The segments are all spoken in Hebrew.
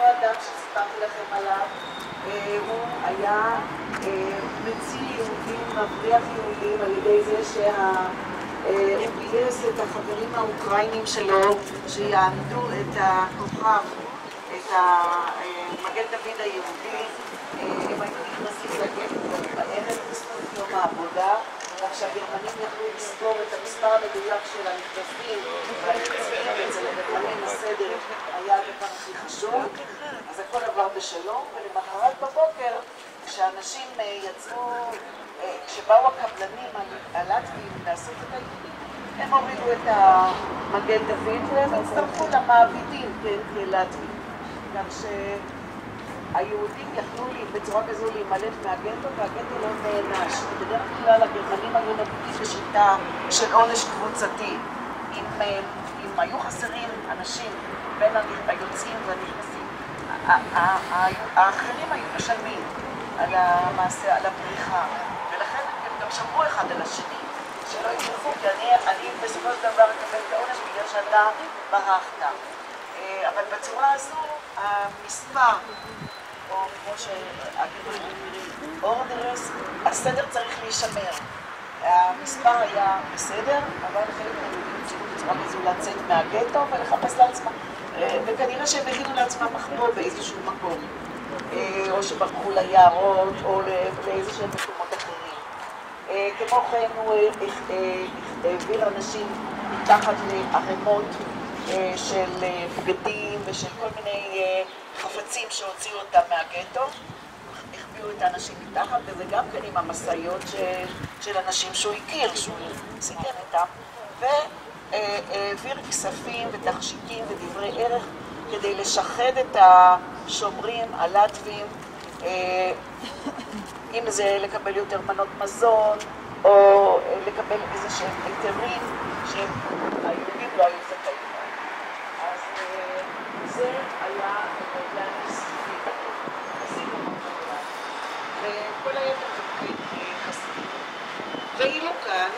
אדם שסיפרתי לכם עליו, הוא היה מציל יהודים, מבריח יהודים על ידי זה שהוא גייס את החברים האוקראינים שלו שיעמדו את הכוכב, את המגן דוד היהודי. הם היו נכנסים לגטו בערב בזכות יום העבודה, כך שהגרמנים יכלו לסגור את המספר המדויק של הנכנסים והיוצאים, אצל הגרמנים הסדר היה הדבר הכי חשוב, אז הכל עבר בשלום. ולמחרת בבוקר, כשאנשים יצאו, כשבאו הקבלנים הלטביים לעשות את היהודים, הם הורידו את המגן דוד והם הצטרפו למעבידים כלטביים, כך שהיהודים יכלו בצורה כזו להימלט מהגטו, והגטו לא נענש. בדרך כלל הגרמנים היו נוקטים בשיטה של עונש קבוצתי. אם היו חסרים אנשים בין היוצאים והנכנסים, האחרים היו משלמים על המעשה, על הבריחה, ולכן הם גם שמרו אחד על השני, שלא יברחו, כי אני בסופו של דבר אקבל את העונש בגלל שאתה ברחת. אבל בצורה הזו המספר, או כמו שהגידו אורדרס, הסדר צריך להישמר. המספר היה בסדר, אבל חלק מהיהודים צריכו בצורה כזו לצאת מהגטו ולחפש לעצמם, וכנראה שהם הכינו לעצמם מחבוא באיזשהו מקום, או שברחו ליערות או לאיזה שהם מקומות אחרים. כמו כן הוא העביר אנשים מתחת לערימות של בגדים ושל כל מיני חפצים שהוציאו אותם מהגטו, החביאו את האנשים מתחת, וזה גם כן עם המשאיות של אנשים שהוא הכיר, שהוא סיכן איתם, והעביר כספים ותכשיטים ודברי ערך כדי לשחד את השומרים הלטביים, אם זה לקבל יותר מנות מזון או לקבל איזה שהם היתרים שהיהודים לא היו זכאים. אז זה היה להניס וכל היתר חסידים. ואילו כאן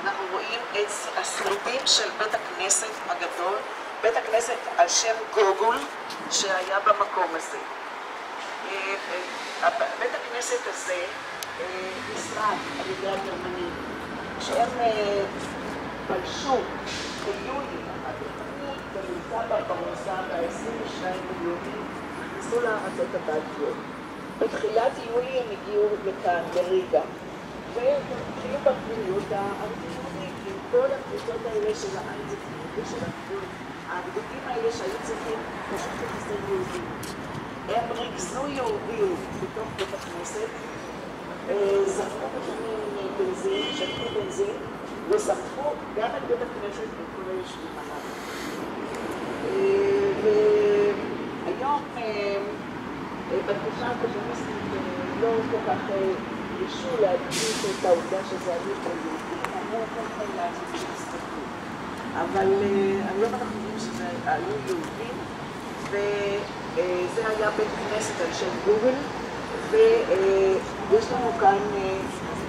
אנחנו רואים את השרידים של בית הכנסת הגדול, בית הכנסת על שם גוגול שהיה במקום הזה. בית הכנסת הזה נשרף על ידי הגרמנים. כשהם פלשו ביולי, הגרמנים במלחמה בפרוסה ב-22 ביולי נכנסו לארצות הבלטיות. בתחילת יולי הם הגיעו לכאן, לריגה, והתחילו בפעילות האנטי-יהודית עם כל הקבוצות האלה של האנטי-יהודים ושל הגדודים האלה שהיו צריכים פשוט לחסר יהודים. הם ריכזו יהודים בתוך בית הכנסת, זרקו בפנים בנזין, שתו בנזין, ושרפו גם את בית הכנסת וכל היושבים עליו. והיום בתקופה הקומוניסטית לא כל כך רישו להדגיש את העובדה שזה היו יהודים, אמרו כל כך לעשות שהסתכלו. אבל היום אנחנו יודעים שזה היו יהודים, וזה היה בית כנסת על שם גוגל, ויש לנו כאן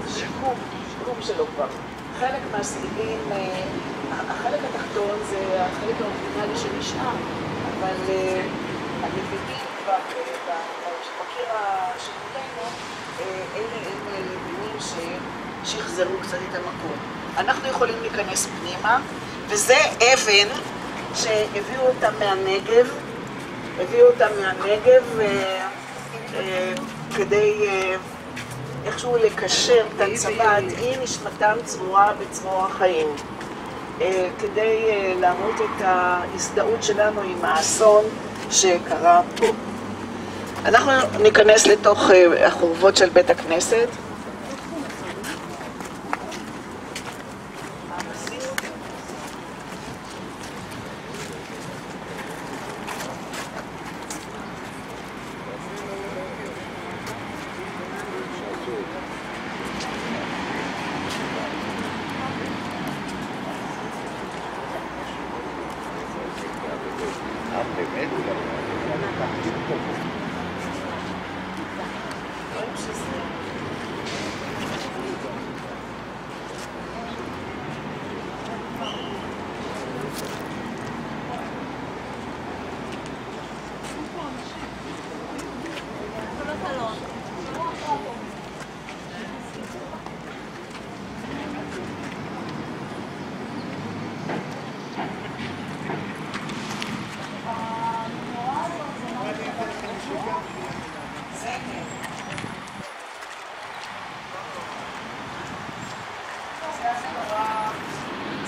שיקום שלו כבר. חלק מהסעידים, החלק התחתון זה החלק האורגינלי שנשאר, אבל הנביאים שבקיר השיקולנו, אלה הם לבנים ששחזרו קצת את המקום. אנחנו יכולים להיכנס פנימה, וזה אבן שהביאו אותה מהנגב, כדי איכשהו לקשר את הצבא, תהי נשמתם צרורה בצרור החיים, כדי להראות את ההזדהות שלנו עם האסון שקרה פה. אנחנו ניכנס לתוך החורבות של בית הכנסת.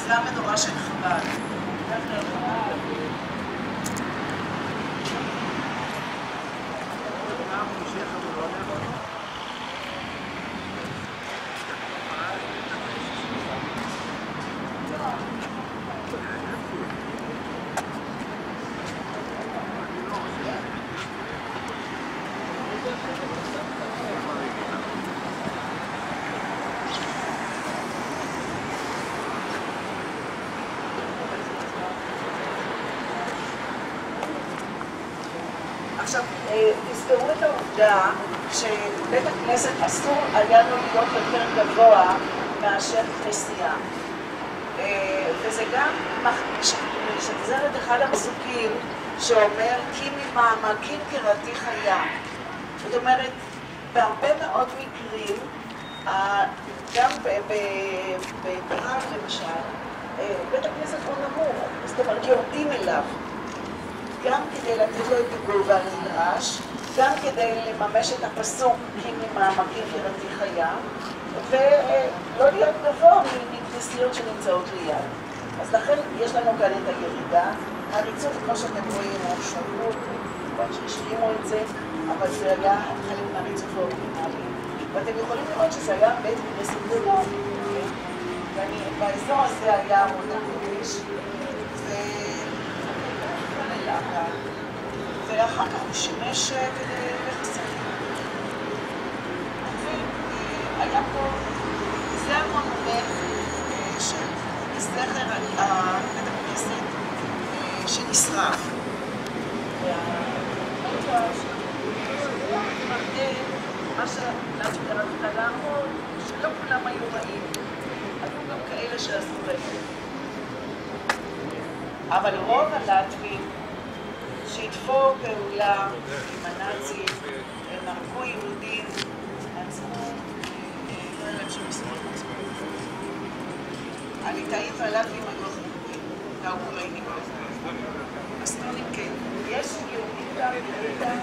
זה המנורה של חב"ד. עכשיו, תזכרו את העובדה שבית הכנסת אסור היה לו להיות יותר גבוה מאשר כנסייה. וזה גם משחזר את אחד הפסוקים שאומר, כי ממעמקים קראתי חיה. זאת אומרת, בהרבה מאוד מקרים, גם בפראג למשל, בית הכנסת הוא נמוך, זאת אומרת, יורדים אליו. גם כדי לתת לו את הגובה הנדרש, גם כדי לממש את הפסוק כי ממעמקים קראתי חיה, ולא להיות גבוה מכנסיות שנמצאות ליד. אז לכן יש לנו כאן את הירידה. הריצוף, כמו שאתם רואים, הוא שבור, כמובן שהשלימו את זה, אבל זה היה חלק מהריצוף האוריגינלי. ואתם יכולים לראות שזה היה בית כנסת גדול, ובאזור הזה היה עמוד הקודש, ואחר כך הוא שימש כדי לחסרים. היה פה, זה המונומנט של זכר בית הכנסת שנשרף. מה שרצית להראות, שלא כולם היו רעים, היו גם כאלה שעשו רעים. אבל רוב הלטבים שהתפו פעולה עם הנאצים, הם הרגו יהודים, עצמו, לא היה להם שום מסורת עצמו. הליטאים והלטבים היו החוקרים, והאוקראינים. הסטונים כן. יש יהודים גם בליטא.